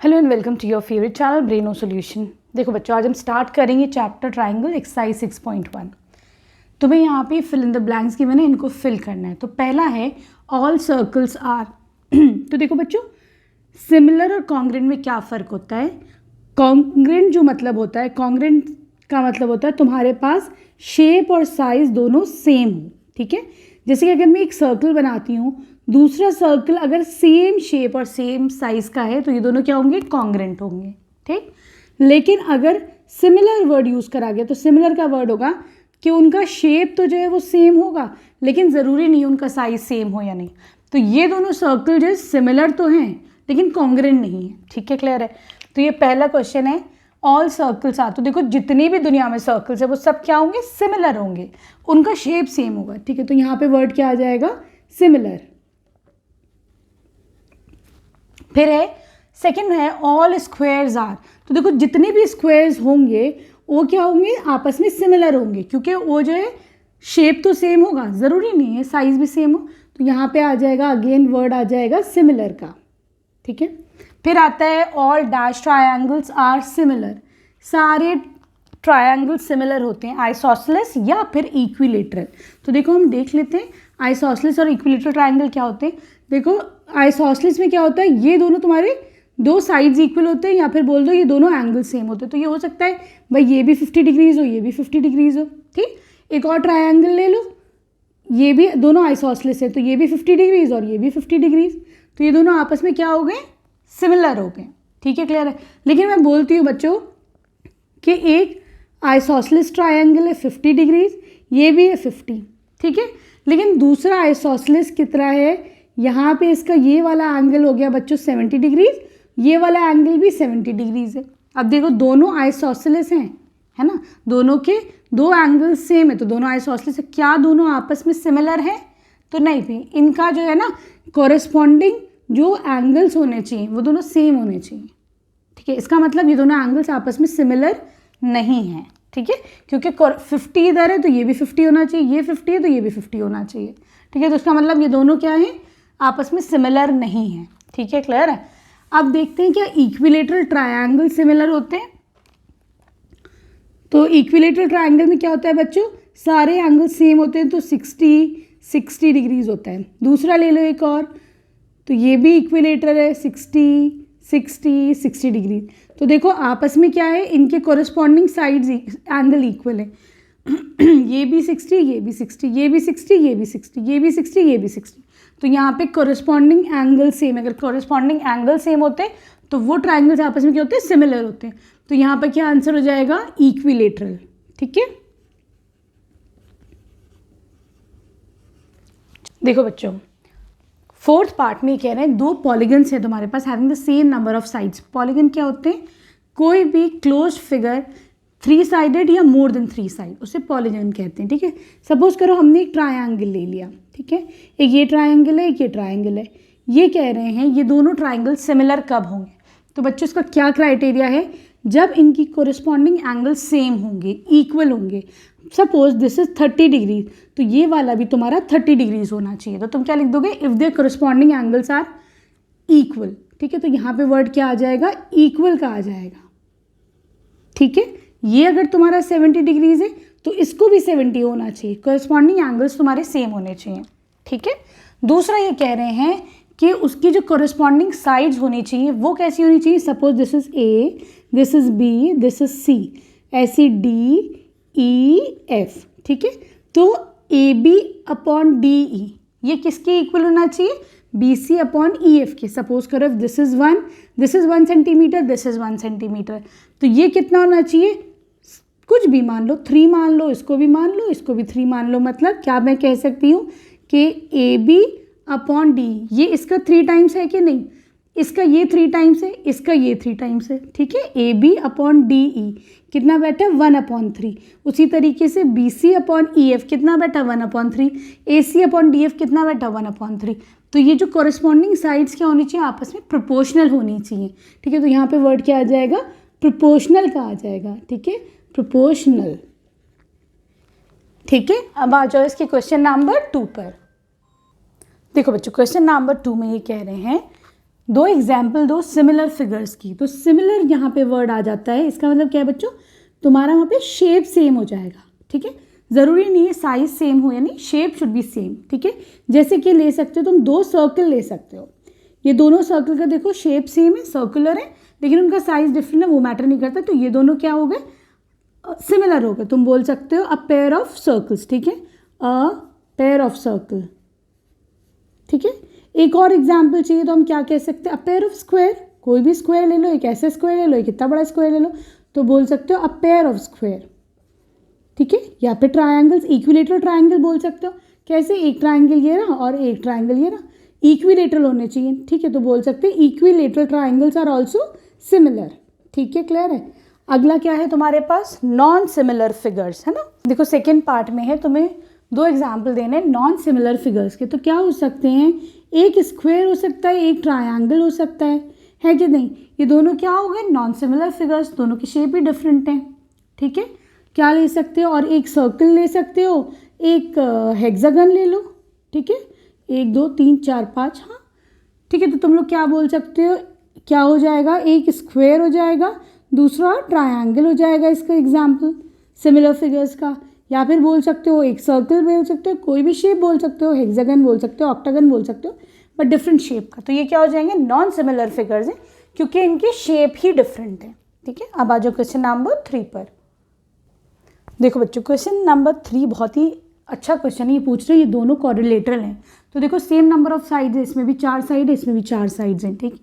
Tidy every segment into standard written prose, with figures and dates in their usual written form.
Hello and welcome to your favourite channel Braino solution. देखो बच्चों, आज हम स्टार्ट करेंगे चैप्टर ट्राइंगल एक्सरसाइज 6.1। तुम्हें यहाँ पे फिल इन द ब्लैंक्स की मैंने इनको फिल करना है। तो पहला है ऑल सर्कल्स आर। तो देखो बच्चों, सिमिलर और कॉन्ग्रेंट में क्या फ़र्क होता है। कॉन्ग्रेंट जो मतलब होता है, कॉन्ग्रेंट का मतलब होता है तुम्हारे पास शेप और साइज दोनों सेम हो। ठीक है, जैसे कि अगर मैं एक सर्कल बनाती हूँ, दूसरा सर्कल अगर सेम शेप और सेम साइज का है तो ये दोनों क्या होंगे, कॉन्ग्रेंट होंगे। ठीक, लेकिन अगर सिमिलर वर्ड यूज़ करा गया तो सिमिलर का वर्ड होगा कि उनका शेप तो जो है वो सेम होगा, लेकिन ज़रूरी नहीं उनका साइज सेम हो या नहीं। तो ये दोनों सर्कल जो है सिमिलर तो हैं लेकिन कॉन्ग्रेंट नहीं है। ठीक है, क्लियर है। तो ये पहला क्वेश्चन है, ऑल सर्कल्स आर। तो देखो जितनी भी दुनिया में सर्कल्स है वो सब क्या होंगे, सिमिलर होंगे, उनका शेप सेम होगा। ठीक है, तो यहाँ पे वर्ड क्या आ जाएगा, सिमिलर। फिर है सेकंड है ऑल स्क्वायर्स आर। तो देखो जितने भी स्क्वायर्स होंगे वो क्या होंगे, आपस में सिमिलर होंगे, क्योंकि वो जो है शेप तो सेम होगा, ज़रूरी नहीं है साइज भी सेम हो। तो यहाँ पे आ जाएगा अगेन वर्ड आ जाएगा सिमिलर का। ठीक है, फिर आता है all dash triangles are similar. सारे ट्रायंगल सिमिलर होते हैं, आइसोसेलेस या फिर इक्विलेटरल। तो देखो हम देख लेते हैं आइसोसेलेस और इक्विलेटरल ट्रायंगल क्या होते हैं। देखो आइसोसेलेस में क्या होता है, ये दोनों तुम्हारे दो साइड्स इक्वल होते हैं, या फिर बोल दो ये दोनों एंगल सेम होते हैं। तो ये हो सकता है भाई ये भी 50 डिग्रीज हो, ये भी 50 डिग्रीज हो। ठीक, एक और ट्रायंगल ले लो, ये भी दोनों आइसोसेलेस है तो ये भी 50 डिग्रीज और ये भी 50 डिग्रीज। तो ये दोनों आपस में क्या हो गए, सिमिलर हो गए। ठीक है, क्लियर है। लेकिन मैं बोलती हूँ बच्चों कि एक आइसोसेलेस ट्रायंगल है 50 डिग्रीज, ये भी है 50। ठीक है, लेकिन दूसरा आइसोसेलेस कितना है, यहाँ पे इसका ये वाला एंगल हो गया बच्चों 70 डिग्रीज, ये वाला एंगल भी 70 डिग्रीज है। अब देखो दोनों आइसोसेलेस हैं, है ना, दोनों के दो एंगल सेम है तो दोनों आइसोसेलेस है। क्या दोनों आपस में सिमिलर है, तो नहीं भी, इनका जो है ना कॉरेस्पॉन्डिंग जो एंगल्स होने चाहिए वो दोनों सेम होने चाहिए। ठीक है, इसका मतलब ये दोनों एंगल्स आपस में सिमिलर नहीं है। ठीक है, क्योंकि 50 इधर है तो ये भी 50 होना चाहिए, ये 50 है तो ये भी 50 होना चाहिए। ठीक है, तो इसका मतलब ये दोनों क्या है, आपस में सिमिलर नहीं है। ठीक है, क्लियर है। अब देखते हैं क्या इक्विलेटरल ट्रायंगल सिमिलर होते हैं। तो इक्विलेटरल ट्रायंगल में क्या होता है बच्चों, सारे एंगल सेम होते हैं तो 60 डिग्रीज होता है। दूसरा ले लो एक और, तो ये भी इक्विलेटर है 60 डिग्री। तो देखो आपस में क्या है, इनके कॉरेस्पॉन्डिंग साइड्स एंगल इक्वल है। ये भी 60, ये भी 60, ये भी 60, ये भी 60, ये भी 60, ये भी 60। तो यहाँ पे कॉरेस्पॉन्डिंग एंगल सेम, अगर कॉरेस्पॉन्डिंग एंगल सेम होते हैं तो वो ट्राइंगल्स आपस में क्या होते हैं, सिमिलर होते हैं। तो यहाँ पे क्या आंसर हो जाएगा, इक्विलेटरल। ठीक है, देखो बच्चों फोर्थ पार्ट में कह रहे हैं दो पॉलीगन्स है तुम्हारे पास having the same number of sides. Polygon क्या होते हैं, कोई भी क्लोज्ड फिगर 3 साइडेड या मोर देन 3 साइड, उसे पॉलीगन कहते हैं। ठीक है, सपोज करो हमने एक ट्रायंगल ले लिया। ठीक है, एक ये ट्रायंगल है, एक ये ट्रायंगल है। ये कह रहे हैं ये दोनों ट्रायंगल सिमिलर कब होंगे। तो बच्चों इसका क्या क्राइटेरिया है, जब इनकी कोरिस्पॉन्डिंग एंगल सेम होंगे, इक्वल होंगे। सपोज दिस इज 30 डिग्री, तो ये वाला भी तुम्हारा 30 डिग्रीज होना चाहिए। तो तुम क्या लिख दोगे, if their corresponding angles are equal. ठीक है, तो यहाँ पे वर्ड क्या आ जाएगा, इक्वल का आ जाएगा। ठीक है, ये अगर तुम्हारा 70 डिग्रीज है तो इसको भी 70 होना चाहिए, कोरिस्पॉन्डिंग एंगल्स तुम्हारे सेम होने चाहिए। ठीक है, दूसरा ये कह रहे हैं कि उसकी जो कोरिस्पॉन्डिंग साइड्स होनी चाहिए वो कैसी होनी चाहिए। Suppose this is A, this is B, this is C, ऐसी डी ई एफ। ठीक है, तो A B upon D E ये किसके इक्वल होना चाहिए, B C upon E F के। सपोज करो this is 1 centimetre, this is 1 centimetre, तो ये कितना होना चाहिए, कुछ भी मान लो, 3 मान लो, इसको भी मान लो, इसको भी 3 मान लो। मतलब क्या मैं कह सकती हूँ कि ए बी अपॉन डी, ये इसका 3 टाइम्स है कि नहीं, इसका ये 3 टाइम्स है, इसका ये 3 टाइम्स है। ठीक है, A B upon D E कितना बैठा, 1/3। उसी तरीके से B C upon E F कितना बैठा, 1/3। A C upon D F कितना बैठा, 1/3। तो ये जो कॉरेस्पॉन्डिंग साइड्स क्या होनी चाहिए, आपस में प्रोपोर्शनल होनी चाहिए। ठीक है, तो यहाँ पे वर्ड क्या आ जाएगा, प्रोपोर्शनल का आ जाएगा। ठीक है, प्रोपोर्शनल। ठीक है, अब आ जाओ इसके क्वेश्चन नंबर 2 पर। देखो बच्चों क्वेश्चन नंबर 2 में ये कह रहे हैं दो एग्जाम्पल दो सिमिलर फिगर्स की। तो सिमिलर यहाँ पे वर्ड आ जाता है, इसका मतलब क्या है बच्चों, तुम्हारा वहाँ पे शेप सेम हो जाएगा, ठीक है। ज़रूरी नहीं है साइज सेम हो, यानी शेप शुड बी सेम, ठीक है। जैसे कि ले सकते हो तुम दो सर्कल ले सकते हो, ये दोनों सर्कल का देखो शेप सेम है, सर्कुलर है, लेकिन उनका साइज डिफरेंट है, वो मैटर नहीं करता। तो ये दोनों क्या हो गए, सिमिलर हो गए। तुम बोल सकते हो अ पेयर ऑफ सर्कल्स, ठीक है, अ पेयर ऑफ सर्कल, ठीक है। एक और एग्जाम्पल चाहिए तो हम क्या कह सकते हैं, अ पेयर ऑफ स्क्वायर। कोई भी स्क्वायर ले लो, एक ऐसे स्क्वायर ले लो, एक इतना बड़ा स्क्वायर ले लो, तो बोल सकते हो अ पेयर ऑफ स्क्वायर, ठीक है। या फिर ट्रायंगल्स, इक्विलेटरल ट्रायंगल बोल सकते हो। कैसे, एक ट्रायंगल ये रहा और एक ट्रायंगल ये रहा, इक्विलेटरल होने चाहिए, ठीक है। तो बोल सकते हैं equilateral triangles are also similar, ठीक है, क्लियर है। अगला क्या है तुम्हारे पास, नॉन सिमिलर फिगर्स, है ना। देखो सेकेंड पार्ट में है, तुम्हें दो एग्जाम्पल देने नॉन सिमिलर फिगर्स के। तो क्या हो सकते हैं, एक स्क्वायर हो सकता है, एक ट्रायंगल हो सकता है कि नहीं। ये दोनों क्या हो गए, नॉन सिमिलर फिगर्स, दोनों की शेप भी डिफरेंट है, ठीक है। क्या ले सकते हो, और एक सर्कल ले सकते हो, एक हेक्सागन ले लो, ठीक है, 1 2 3 4 5, हाँ, ठीक है। तो तुम लोग क्या बोल सकते हो, क्या हो जाएगा, एक स्क्वायर हो जाएगा, दूसरा ट्रायंगल हो जाएगा, इसका एग्जाम्पल सिमिलर फिगर्स का। या फिर बोल सकते हो एक सर्कल बोल सकते हो, कोई भी शेप बोल सकते हो, हेक्सागन बोल सकते हो, ऑक्टागन बोल सकते हो, बट डिफरेंट शेप का। तो ये क्या हो जाएंगे, नॉन सिमिलर फिगर्स हैं, क्योंकि इनकी शेप ही डिफरेंट है, ठीक है। अब आ जाओ क्वेश्चन नंबर 3 पर। देखो बच्चों क्वेश्चन नंबर 3 बहुत ही अच्छा क्वेश्चन है, ये पूछ रहे हैं ये दोनों कोरिलेटरल हैं। तो देखो सेम नंबर ऑफ साइड्स है, इसमें भी 4 साइड है, इसमें भी 4 साइड्स हैं, ठीक।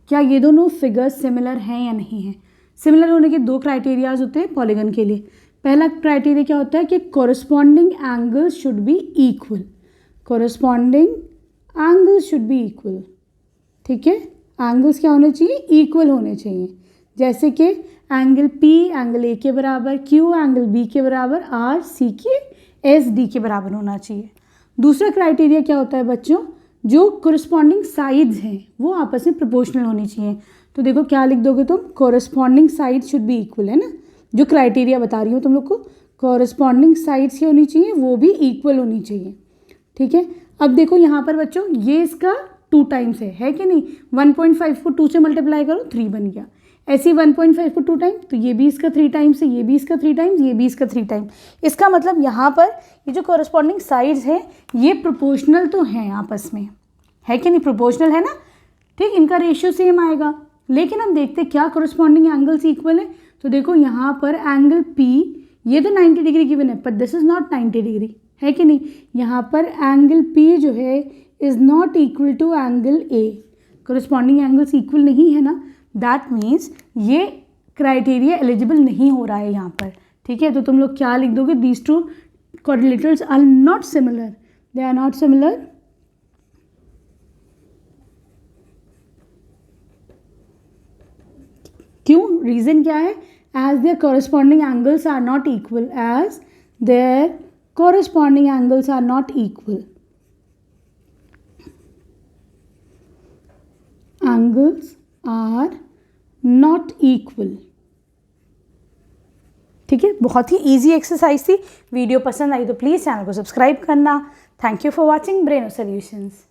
क्या ये दोनों फिगर्स सिमिलर हैं या नहीं हैं। सिमिलर होने के 2 क्राइटेरियाज होते हैं पॉलीगन के लिए। पहला क्राइटेरिया क्या होता है कि corresponding angles should be equal, corresponding angles should be equal, ठीक है। एंगल्स क्या होने चाहिए, इक्वल होने चाहिए। जैसे कि एंगल पी एंगल ए के बराबर, क्यू एंगल बी के बराबर, आर सी के एस डी के बराबर होना चाहिए। दूसरा क्राइटेरिया क्या होता है बच्चों, जो कोरस्पॉन्डिंग साइड्स हैं वो आपस में प्रोपोर्शनल होनी चाहिए। तो देखो क्या लिख दोगे तुम, corresponding side should be equal, है ना। जो क्राइटेरिया बता रही हूँ तुम लोग को, कोरस्पॉन्डिंग साइड्स क्या होनी चाहिए, वो भी इक्वल होनी चाहिए, ठीक है। अब देखो यहाँ पर बच्चों ये इसका 2 टाइम्स है कि नहीं। 1.5 को 2 से मल्टीप्लाई करो 3 बन गया, ऐसे 1.5 को 2 टाइम्स, तो ये भी इसका 3 टाइम्स है, ये भी इसका 3 टाइम्स, ये भी इसका 3 टाइम्स। इसका मतलब यहाँ पर ये जो कोरस्पॉन्डिंग साइड्स हैं ये प्रोपोर्शनल तो हैं आपस में, है कि नहीं, प्रोपोर्शनल है ना, ठीक। इनका रेशियो सेम आएगा। लेकिन हम देखते क्या कोरस्पॉन्डिंग एंगल्स इक्वल है। तो देखो यहाँ पर एंगल P ये तो 90 डिग्री गिवन है, पर दिस इज नॉट 90 डिग्री, है कि नहीं। यहाँ पर एंगल P जो है is not equal to angle A, corresponding angles equal नहीं है ना, दैट मीन्स ये क्राइटेरिया एलिजिबल नहीं हो रहा है यहाँ पर, ठीक है। तो तुम लोग क्या लिख दोगे, these two quadrilaterals are not similar, they are not similar, क्यों, रीजन क्या है, as their corresponding angles are not equal, as their corresponding angles are not equal, angles are not equal, ठीक है। बहुत ही इजी एक्सरसाइज थी। Video पसंद आई तो प्लीज़ चैनल को सब्सक्राइब करना। Thank you for watching Braino solutions.